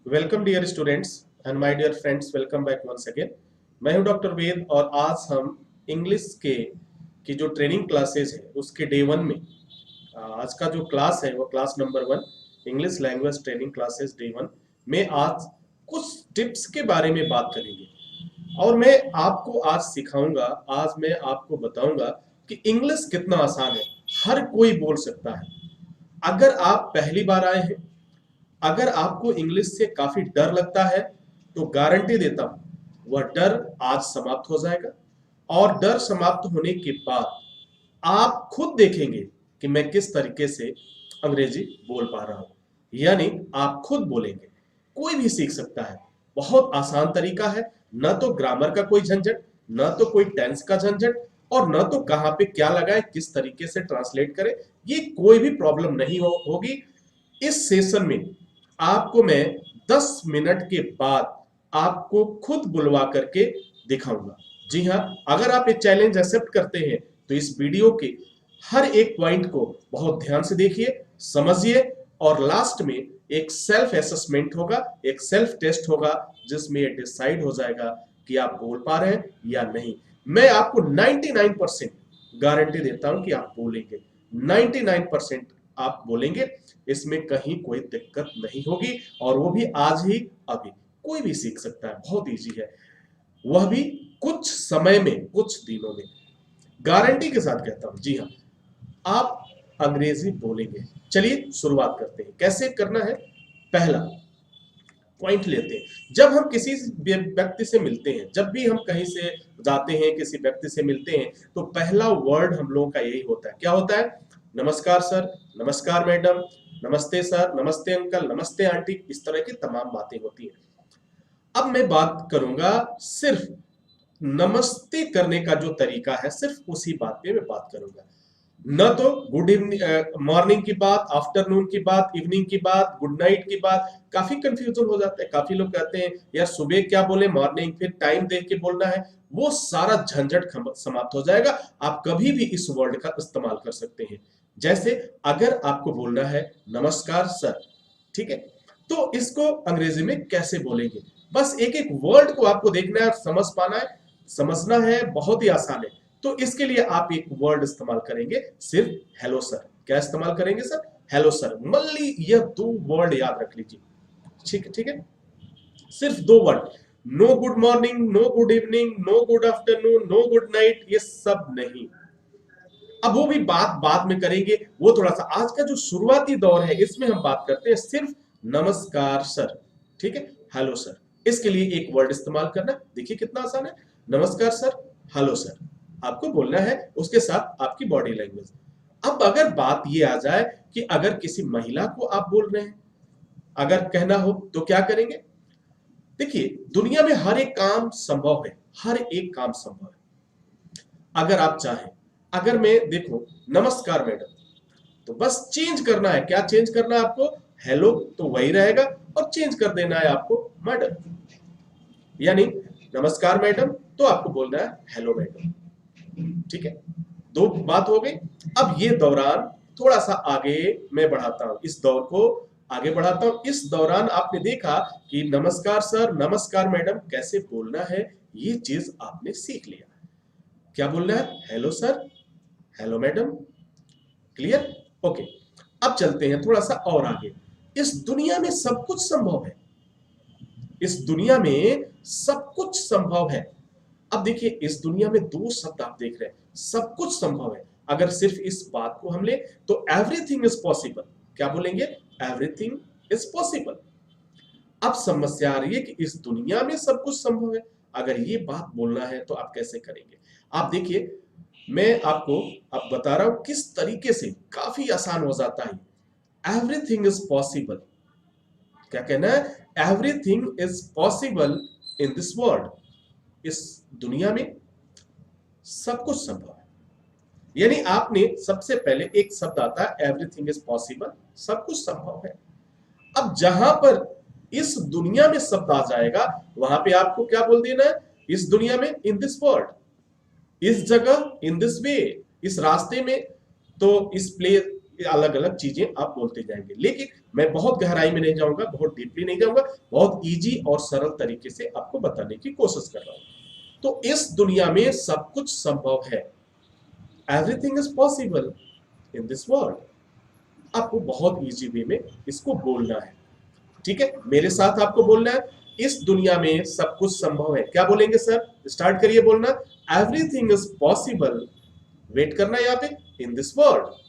Welcome dear students and my dear friends, welcome back once again. मैं हूं doctor वेद और आज हम इंग्लिश के की जो ट्रेनिंग क्लासेस है उसके डे वन में आज का जो क्लास है वो class number 1 English language training classes day one में आज कुछ टिप्स के बारे में बात करेंगे। और मैं आपको आज सिखाऊंगा, आज मैं आपको बताऊंगा कि इंग्लिश कितना आसान है, हर कोई बोल सकता है। अगर आप पहली बार आए हैं, अगर आपको इंग्लिश से काफी डर लगता है, तो गारंटी देता हूं वह डर आज समाप्त हो जाएगा। और डर समाप्त होने के बाद आप खुद देखेंगे कि मैं किस तरीके से अंग्रेजी बोल पा रहा हूं, यानी आप खुद बोलेंगे। कोई भी सीख सकता है, बहुत आसान तरीका है। न तो ग्रामर का कोई झंझट, न तो कोई टेंस का झंझट, और न तो कहां पे क्या लगाए, किस तरीके से ट्रांसलेट करें, ये कोई भी प्रॉब्लम नहीं होगी। इस सेशन में आपको मैं 10 मिनट के बाद आपको खुद बुलवा करके दिखाऊंगा। जी हाँ, अगर आप ये चैलेंज एक्सेप्ट करते हैं तो इस वीडियो के हर एक पॉइंट को बहुत ध्यान से देखिए, समझिए, और लास्ट में एक सेल्फ असेसमेंट होगा, एक सेल्फ टेस्ट होगा, जिसमें ये डिसाइड हो जाएगा कि आप बोल पा रहे हैं या नहीं। मैं आपको 99% गारंटी देता हूं कि आप बोलेंगे, 99% आप बोलेंगे। इसमें कहीं कोई दिक्कत नहीं होगी, और वो भी आज ही अभी कोई भी सीख सकता है, बहुत इजी है, वह भी कुछ समय में, कुछ दिनों में। गारंटी के साथ कहता हूं, जी हाँ, आप अंग्रेजी बोलेंगे। चलिए शुरुआत करते हैं, कैसे करना है। पहला पॉइंट लेते हैं, जब हम किसी व्यक्ति से मिलते हैं, जब भी हम कहीं से जाते हैं, किसी व्यक्ति से मिलते हैं, तो पहला वर्ड हम लोगों का यही होता है। क्या होता है? नमस्कार सर, नमस्कार मैडम, नमस्ते सर, नमस्ते अंकल, नमस्ते आंटी, इस तरह की तमाम बातें होती हैं। अब मैं बात करूंगा सिर्फ नमस्ते करने का जो तरीका है, सिर्फ उसी बात पे मैं बात करूंगा। न तो गुड इवनिंग, मॉर्निंग की बात, आफ्टरनून की बात, इवनिंग की बात, गुड नाइट की बात। काफी कंफ्यूजन हो जाता है, काफी लोग कहते हैं यार सुबह क्या बोले, मॉर्निंग, फिर टाइम देख के बोलना है। वो सारा झंझट समाप्त हो जाएगा। आप कभी भी इस वर्ड का इस्तेमाल कर सकते हैं। जैसे अगर आपको बोलना है नमस्कार सर, ठीक है, तो इसको अंग्रेजी में कैसे बोलेंगे? बस एक एक वर्ड को आपको देखना है और समझ पाना है, समझना है, बहुत ही आसान है। तो इसके लिए आप एक वर्ड इस्तेमाल करेंगे, सिर्फ हेलो सर। क्या इस्तेमाल करेंगे सर? Hello sir. मल्ली यह दो वर्ड याद रख लीजिए, ठीक है, ठीक है, सिर्फ दो word. No good morning, no good evening, no good afternoon, no good night, ये सब नहीं। अब वो भी बात बाद में करेंगे, वो थोड़ा सा आज का जो शुरुआती दौर है इसमें हम बात करते हैं सिर्फ नमस्कार सर, ठीक है, हेलो सर। इसके लिए एक वर्ड इस्तेमाल करना, देखिए कितना आसान है। नमस्कार सर, हेलो सर, आपको बोलना है, उसके साथ आपकी बॉडी लैंग्वेज। अब अगर बात ये आ जाए कि अगर किसी महिला को आप बोल रहे हैं, अगर कहना हो तो क्या करेंगे? देखिए, दुनिया में हर एक काम संभव है, हर एक काम संभव है। अगर आप चाहें, अगर मैं देखो नमस्कार मैडम, तो बस चेंज करना है। क्या चेंज करना है आपको? हेलो तो वही रहेगा, और चेंज कर देना है आपको मैडम, यानी नमस्कार मैडम तो आपको बोलना है हेलो मैडम, ठीक है। दो बात हो गई। अब ये दौरान थोड़ा सा आगे मैं बढ़ाता हूं, इस दौर को आगे बढ़ाता हूं। इस दौरान आपने देखा कि नमस्कार सर, नमस्कार मैडम कैसे बोलना है, ये चीज आपने सीख लिया। क्या बोलना है? Hello sir, hello madam, clear? Okay. अब चलते हैं थोड़ा सा और आगे। इस दुनिया में सब कुछ संभव है, इस दुनिया में सब कुछ संभव है। अब देखिए, इस दुनिया में दो शब्द आप देख रहे हैं, सब कुछ संभव है। अगर सिर्फ इस बात को हम ले तो एवरीथिंग इज पॉसिबल। क्या बोलेंगे? Everything is possible. अब समस्या आ रही है कि इस दुनिया में सब कुछ संभव है, अगर ये बात बोलना है तो आप कैसे करेंगे? आप देखिए, मैं आपको अब बता रहा हूं किस तरीके से काफी आसान हो जाता है। Everything is possible. क्या कहना है? Everything is possible in this world. इस दुनिया में सब कुछ संभव है। यानी आपने सबसे पहले एक शब्द आता है एवरीथिंग इज पॉसिबल, सब कुछ संभव है। अब जहां पर इस दुनिया में शब्द आ जाएगा, वहां पे आपको क्या बोल देना है? इस दुनिया में, इन दिस वर्ल्ड, इस जगह, इन दिस वे, इस रास्ते में, तो इस प्लेस, अलग अलग चीजें आप बोलते जाएंगे, लेकिन मैं बहुत गहराई में नहीं जाऊंगा, बहुत डीपली नहीं जाऊंगा, बहुत इजी और सरल तरीके से आपको बताने की कोशिश कर रहा हूं। तो इस दुनिया में सब कुछ संभव है, everything is possible in this world. आपको बहुत इजी वे में इसको बोलना है, ठीक है? मेरे साथ आपको बोलना है, इस दुनिया में सब कुछ संभव है। क्या बोलेंगे सर? स्टार्ट करिए बोलना, एवरीथिंग इज पॉसिबल, वेट करना है यहाँ पे, इन दिस वर्ल्ड।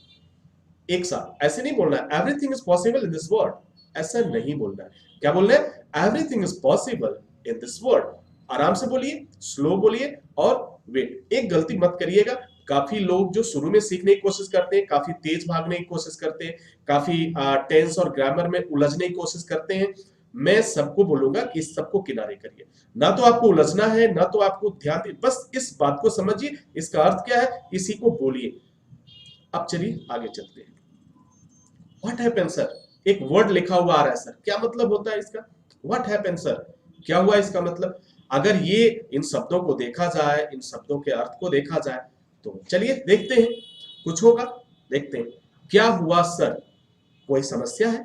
एक साथ ऐसे नहीं बोलना है everything is possible in this world, ऐसा नहीं बोलना है। क्या बोलना है? Everything is possible in this world. आराम से बोलिए, स्लो बोलिए और वेट। एक गलती मत करिएगा, काफी लोग जो शुरू में सीखने की कोशिश करते हैं, काफी तेज भागने की कोशिश करते हैं, काफी टेंस और ग्रामर में उलझने की कोशिश करते हैं। मैं सबको बोलूंगा कि इस सबको किनारे करिए, ना तो आपको उलझना है ना तो आपको ध्यान, बस इस बात को समझिए, इसका अर्थ क्या है इसी को बोलिए। अब चलिए आगे चलते हैं। व्हाट हैपन सर, एक वर्ड लिखा हुआ आ रहा है सर, क्या मतलब होता है इसका? व्हाट हैपन सर, क्या हुआ इसका मतलब? अगर ये इन शब्दों को देखा जाए, इन शब्दों के अर्थ को देखा जाए, तो चलिए देखते हैं, कुछ होगा, देखते हैं। क्या हुआ सर, कोई समस्या है?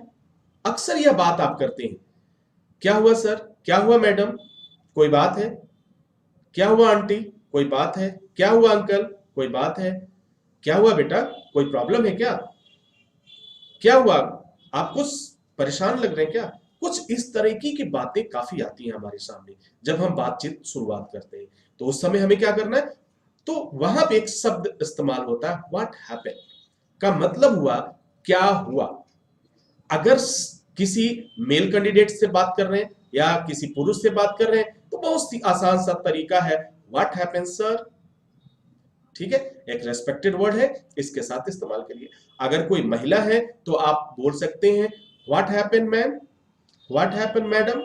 अक्सर यह बात आप करते हैं, क्या हुआ सर, क्या हुआ मैडम, कोई बात है? क्या हुआ आंटी, कोई बात है? क्या हुआ अंकल, कोई बात है? क्या हुआ बेटा, कोई प्रॉब्लम है क्या? क्या हुआ, आप कुछ परेशान लग रहे हैं क्या? कुछ इस तरीके की बातें काफी आती हैं हमारे सामने जब हम बातचीत शुरुआत करते हैं। तो उस समय हमें क्या करना है? तो वहां पे एक शब्द इस्तेमाल होता है व्हाट हैपेंड, का मतलब हुआ क्या हुआ। अगर किसी मेल कैंडिडेट से बात कर रहे हैं या किसी पुरुष से बात कर रहे हैं तो बहुत ही आसान सा तरीका है, व्हाट हैपेंड सर, ठीक है? एक रेस्पेक्टेड वर्ड है, इसके साथ इस्तेमाल करिए। अगर कोई महिला है तो आप बोल सकते हैं what happened ma'am, what happened madam,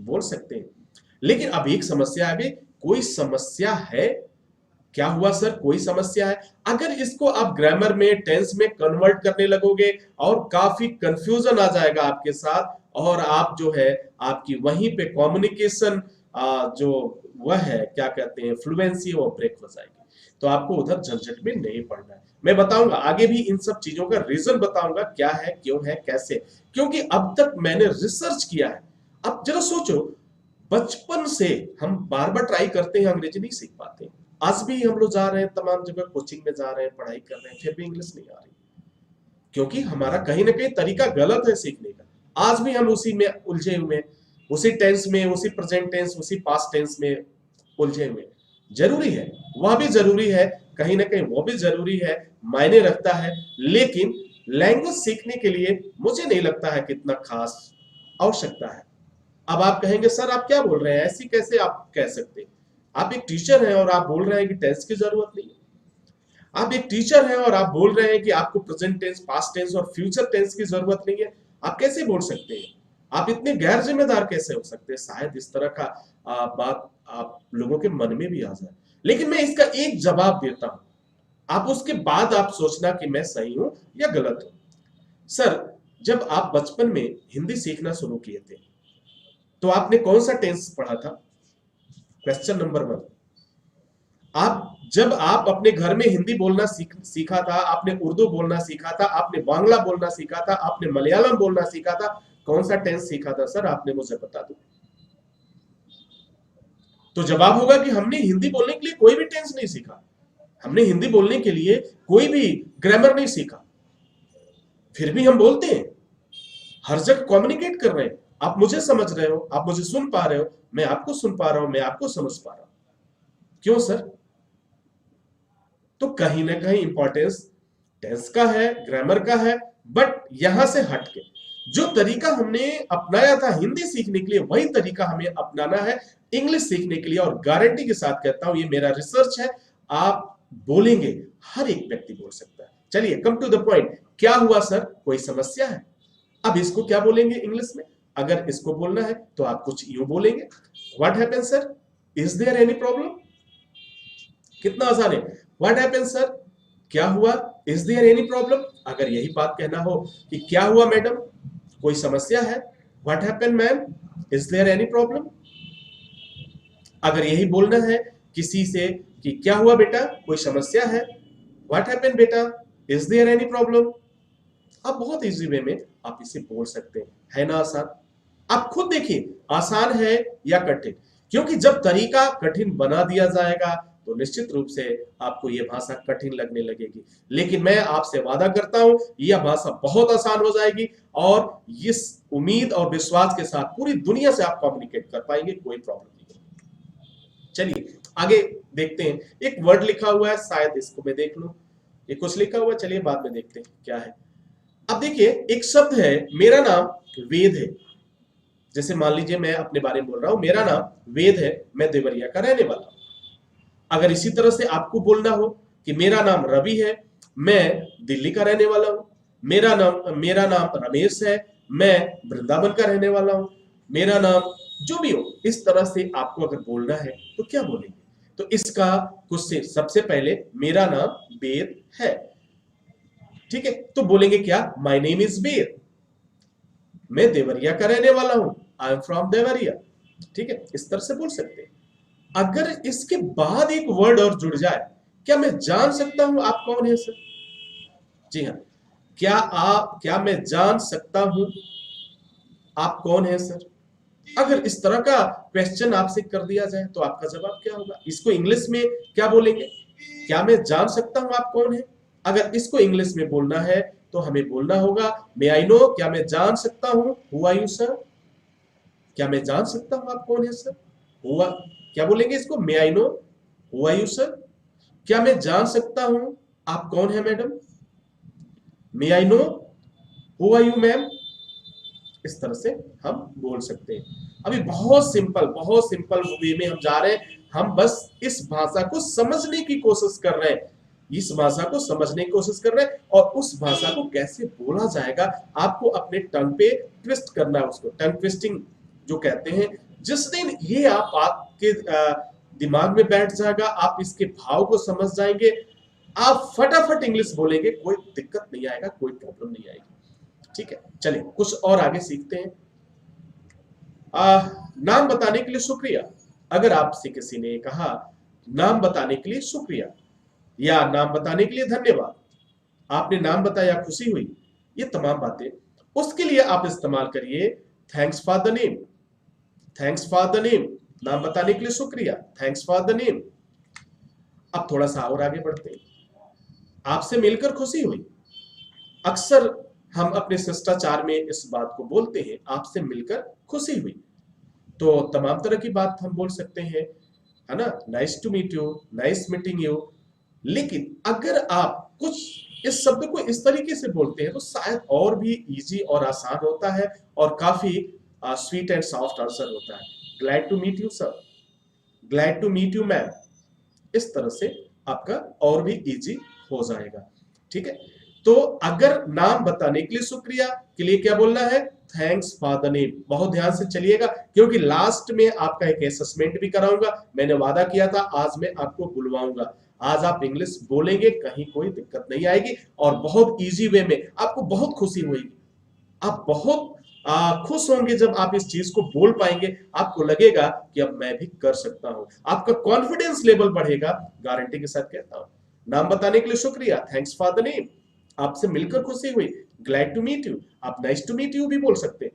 बोल सकते हैं। लेकिन अब एक समस्या आ गई, कोई समस्या है? क्या हुआ सर, कोई समस्या है? अगर इसको आप ग्रामर में, टेंस में कन्वर्ट करने लगोगे और काफी कंफ्यूजन आ जाएगा आपके साथ, और आप जो है आपकी वहीं पे कम्युनिकेशन जो वह है क्या कहते हैं फ्लुएंसी, वो ब्रेक हो जाएगी। तो आपको उधर झंझट में नहीं पड़ना है। मैं बताऊंगा आगे भी इन सब चीजों का रीजन बताऊंगा, क्या है, क्यों है, कैसे, क्योंकि अब तक मैंने रिसर्च किया है। अब जरा सोचो, बचपन से हम बार बार ट्राई करते हैं, अंग्रेजी नहीं सीख पाते। आज भी हम लोग जा रहे हैं, तमाम जगह कोचिंग में जा रहे हैं, पढ़ाई कर रहे हैं, फिर भी इंग्लिश नहीं आ रही, क्योंकि हमारा कहीं ना कहीं तरीका गलत है सीखने का। आज भी हम उसी में उलझे हुए, उसी टेंस में, उसी प्रेजेंट टेंस, उसी पास्ट टेंस में उलझे हुए। जरूरी है, वह भी जरूरी है, कहीं ना कहीं वो भी जरूरी है, मायने रखता है, लेकिन लैंग्वेज सीखने के लिए मुझे नहीं लगता है कितना खास आवश्यकता है। अब आप कहेंगे सर आप क्या बोल रहे हैं, ऐसी कैसे आप कह सकते हैं? आप एक टीचर हैं और आप बोल रहे हैं कि टेंस की जरूरत नहीं है। आप एक टीचर हैं और आप बोल रहे हैं कि आपको प्रेजेंट टेंस, पास्ट टेंस और फ्यूचर टेंस की जरूरत नहीं है। आप कैसे बोल सकते हैं? आप इतने गैर जिम्मेदार कैसे हो सकते हैं? शायद इस तरह का बात आप लोगों के मन में भी आ जाए, लेकिन मैं इसका एक जवाब देता हूं, आप उसके बाद आप सोचना कि मैं सही हूं या गलत हूं। सर, जब आप बचपन में हिंदी सीखना शुरू किए थे तो आपने कौन सा टेंस पढ़ा था? Question number 1। आप जब आप अपने घर में हिंदी बोलना सीखा था, आपने उर्दू बोलना सीखा था, आपने बांग्ला बोलना सीखा था, आपने मलयालम बोलना सीखा था, कौन सा टेंस सीखा था सर? आपने मुझे बता दो। तो जवाब होगा कि हमने हिंदी बोलने के लिए कोई भी टेंस नहीं सीखा, हमने हिंदी बोलने के लिए कोई भी ग्रामर नहीं सीखा, फिर भी हम बोलते हैं, हर जगह कम्युनिकेट कर रहे हैं। आप मुझे समझ रहे हो, आप मुझे सुन पा रहे हो, मैं आपको सुन पा रहा हूं, मैं आपको समझ पा रहा हूं। क्यों सर? तो कहीं ना कहीं इंपॉर्टेंस टेंस का है, ग्रामर का है, बट यहां से हटके जो तरीका हमने अपनाया था हिंदी सीखने के लिए, वही तरीका हमें अपनाना है इंग्लिश सीखने के लिए। और गारंटी के साथ कहता हूं, ये मेरा रिसर्च है, आप बोलेंगे, हर एक व्यक्ति बोल सकता है। चलिए कम टू द पॉइंट, क्या हुआ सर, कोई समस्या है? अब इसको क्या बोलेंगे इंग्लिश में? अगर इसको बोलना है तो आप कुछ यूं बोलेंगे, what happened sir, is there any problem. कितना आसान है, व्हाट हैपेंड सर, क्या हुआ, इज देयर एनी प्रॉब्लम। अगर यही बात कहना हो कि क्या हुआ मैडम, कोई समस्या है, what happened ma'am, is there any problem. अगर यही बोलना है किसी से कि क्या हुआ बेटा, कोई समस्या है, व्हाट हैपेंड बेटा, इज देयर एनी प्रॉब्लम। आप बहुत इजी वे में आप इसे बोल सकते हैं, है ना आसान? आप खुद देखिए आसान है या कठिन, क्योंकि जब तरीका कठिन बना दिया जाएगा तो निश्चित रूप से आपको यह भाषा कठिन लगने लगेगी। लेकिन मैं आपसे वादा करता हूं यह भाषा बहुत आसान हो जाएगी और इस उम्मीद और विश्वास के साथ पूरी दुनिया से आप कम्युनिकेट कर पाएंगे, कोई प्रॉब्लम नहीं है। चलिए आगे देखते हैं। एक वर्ड लिखा हुआ है, शायद इसको मैं देख लूं। ये कुछ लिखा हुआ है, चलिए बाद में देखते हैं क्या है। अब देखिए एक शब्द है, मेरा नाम वेद है। जैसे मान लीजिए मैं अपने बारे में बोल रहा हूं, मेरा नाम वेद है, मैं देवरिया का रहने वाला हूं। अगर इसी तरह से आपको बोलना हो कि मेरा नाम रवि है, मैं दिल्ली का रहने वाला हूं। मेरा नाम रमेश है, मैं वृंदावन का रहने वाला हूं। मेरा नाम जो भी हो, इस तरह से आपको अगर बोलना है तो क्या बोलेंगे? तो इसका कुछ से सबसे पहले मेरा नाम वेद है, ठीक है, तो बोलेंगे क्या? माय नेम इज वेद, मैं देवरिया का रहने वाला हूं, आई एम फ्रॉम देवरिया। ठीक है, इस तरह से बोल सकते हैं। अगर इसके बाद एक वर्ड और जुड़ जाए, क्या मैं जान सकता हूं आप कौन है सर? जी हाँ, क्या मैं जान सकता हूं आप कौन है सर? अगर इस तरह का क्वेश्चन आपसे कर दिया जाए तो आपका जवाब क्या होगा? इसको इंग्लिश में क्या बोलेंगे? क्या मैं जान सकता हूं आप कौन है? अगर इसको इंग्लिश में बोलना है तो हमें बोलना होगा मे आई नो, क्या मैं जान सकता हूं हु आर यू सर? क्या मैं जान सकता हूं आप कौन है सर? हुआ, क्या बोलेंगे इसको? May I know who are you sir? क्या मैं जान सकता हूं आप कौन है madam? May I know who are you ma'am? इस तरह से हम बोल सकते हैं। अभी बहुत सिंपल वे में हम जा रहे हैं। हम बस इस भाषा को समझने की कोशिश कर रहे हैं, इस भाषा को समझने की कोशिश कर रहे हैं, और उस भाषा को कैसे बोला जाएगा आपको अपने टंग पे ट्विस्ट करना है, उसको टंग ट्विस्टिंग जो कहते हैं। जिस दिन ये आपके दिमाग में बैठ जाएगा, आप इसके भाव को समझ जाएंगे, आप फटाफट इंग्लिश बोलेंगे, कोई दिक्कत नहीं आएगा, कोई प्रॉब्लम नहीं आएगी। ठीक है, चलिए कुछ और आगे सीखते हैं। नाम बताने के लिए शुक्रिया। अगर आपसे किसी ने कहा नाम बताने के लिए शुक्रिया या नाम बताने के लिए धन्यवाद, आपने नाम बताया, खुशी हुई, ये तमाम बातें, उसके लिए आप इस्तेमाल करिए thanks for the name. Thanks for the name, नाम बताने के लिए शुक्रिया, थैंक्स फॉर द नेम। अब थोड़ा सा और आगे बढ़ते हैं। आपसे मिलकर खुशी हुई। अक्सर हम अपने शिष्टाचार में इस बात को बोलते हैं, आपसे मिलकर खुशी हुई। तो तमाम तरह की बात हम बोल सकते हैं, है ना? Nice to meet you, nice meeting you. लेकिन अगर आप कुछ इस शब्द को इस तरीके से बोलते हैं तो शायद और भी इजी और आसान होता है और काफी स्वीट एंड सॉफ्ट आंसर होता है। Glad to meet you sir, glad to meet you ma'am. इस तरह से आपका और भी इजी हो जाएगा। ठीक है, तो अगर नाम बताने के लिए शुक्रिया के लिए क्या बोलना है? Thanks for the name. बहुत ध्यान से चलिएगा, क्योंकि लास्ट में आपका एक असेसमेंट भी कराऊंगा। मैंने वादा किया था आज मैं आपको बुलवाऊंगा। आज आप इंग्लिश बोलेंगे, कहीं कोई दिक्कत नहीं आएगी और बहुत इजी वे में आपको बहुत खुशी होगी। आप बहुत खुश होंगे जब आप इस चीज को बोल पाएंगे। आपको लगेगा कि अब मैं भी कर सकता हूं, आपका कॉन्फिडेंस लेवल बढ़ेगा, गारंटी के साथ कहता हूं। नाम बताने के लिए शुक्रिया, थैंक्स फॉर द नेम। आपसे मिलकर खुशी हुई, ग्लैड टू मीट यू। आप नाइस टू मीट यू भी बोल सकते हैं।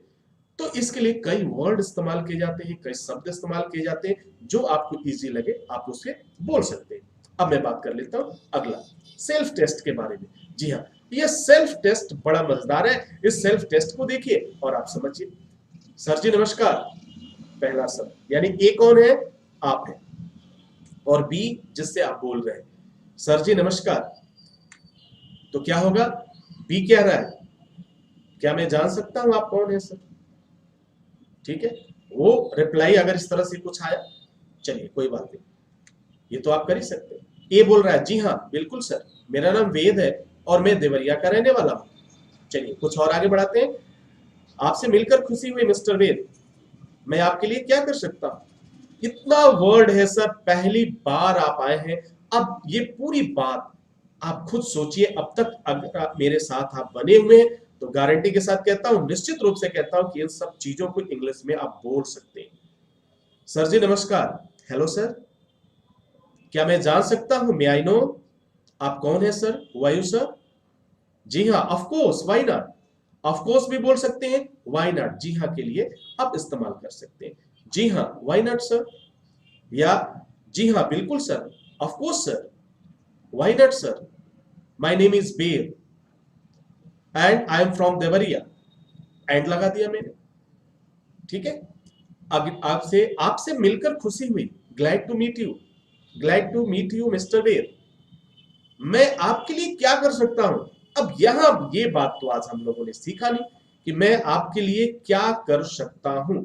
तो इसके लिए कई वर्ड इस्तेमाल किए जाते हैं, कई शब्द इस्तेमाल किए जाते हैं, जो आपको इजी लगे आप उसे बोल सकते हैं। अब मैं बात कर लेता हूं अगला, सेल्फ टेस्ट के बारे में। जी हाँ, यह सेल्फ टेस्ट बड़ा मजेदार है। इस सेल्फ टेस्ट को देखिए और आप समझिए। सर जी नमस्कार, पहला शब्द, यानी ए कौन है? आप है, और बी जिससे आप बोल रहे हैं। सर जी नमस्कार, तो क्या होगा? बी कह रहा है क्या मैं जान सकता हूं आप कौन है सर? ठीक है, वो रिप्लाई अगर इस तरह से कुछ आया, चलिए कोई बात नहीं, ये तो आप कर ही सकते हैं। ए बोल रहा है जी हाँ बिल्कुल सर, मेरा नाम वेद है और मैं देवरिया का रहने वाला हूं। चलिए कुछ और आगे बढ़ाते हैं। आपसे मिलकर खुशी हुई मिस्टर वेद, मैं आपके लिए क्या कर सकता हूं? इतना वर्ड है सर, पहली बार आप आए हैं। अब ये पूरी बात आप खुद सोचिए। अब तक अगर आप मेरे साथ आप बने हुए हैं तो गारंटी के साथ कहता हूं, निश्चित रूप से कहता हूं कि इन सब चीजों को इंग्लिश में आप बोल सकते हैं। सर जी नमस्कार, हेलो सर, क्या मैं जान सकता हूं, मे आई नो, आप कौन है sir, who are you sir? जी हाँ, of course, why not. Of course भी बोल सकते हैं, व्हाई नॉट जी हाँ के लिए आप इस्तेमाल कर सकते हैं। जी हाँ, व्हाई नॉट सर, या जी हाँ बिल्कुल sir, of course sir, why not sir, my name is bear and I am from Deoria, and लगा दिया मैंने। ठीक है, अब आपसे आपसे मिलकर खुशी हुई, glad to meet you, glad to meet you mister बेर। मैं आपके लिए क्या कर सकता हूं? अब यहां ये बात तो आज हम लोगों ने सीखा नहीं कि मैं आपके लिए क्या कर सकता हूं।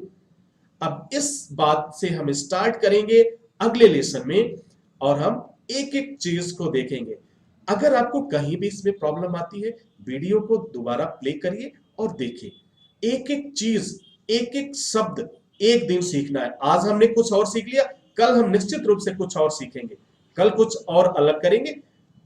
अब इस बात से हम स्टार्ट करेंगे अगले लेसन में, और हम एक एक चीज को देखेंगे। अगर आपको कहीं भी इसमें प्रॉब्लम आती है, वीडियो को दोबारा प्ले करिए और देखिए। एक एक चीज, एक एक शब्द एक दिन सीखना है। आज हमने कुछ और सीख लिया, कल हम निश्चित रूप से कुछ और सीखेंगे, कल कुछ और अलग करेंगे,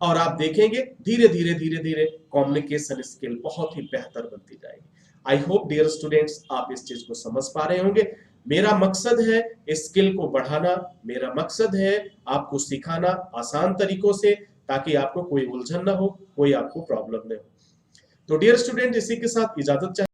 और आप देखेंगे धीरे धीरे धीरे धीरे कम्युनिकेशन स्किल बहुत ही बेहतर बनती जाएगी। आई होप डियर स्टूडेंट्स आप इस चीज को समझ पा रहे होंगे। मेरा मकसद है इस स्किल को बढ़ाना, मेरा मकसद है आपको सिखाना आसान तरीकों से, ताकि आपको कोई उलझन ना हो, कोई आपको प्रॉब्लम ना हो। तो डियर स्टूडेंट, इसी के साथ इजाजत चाहिए।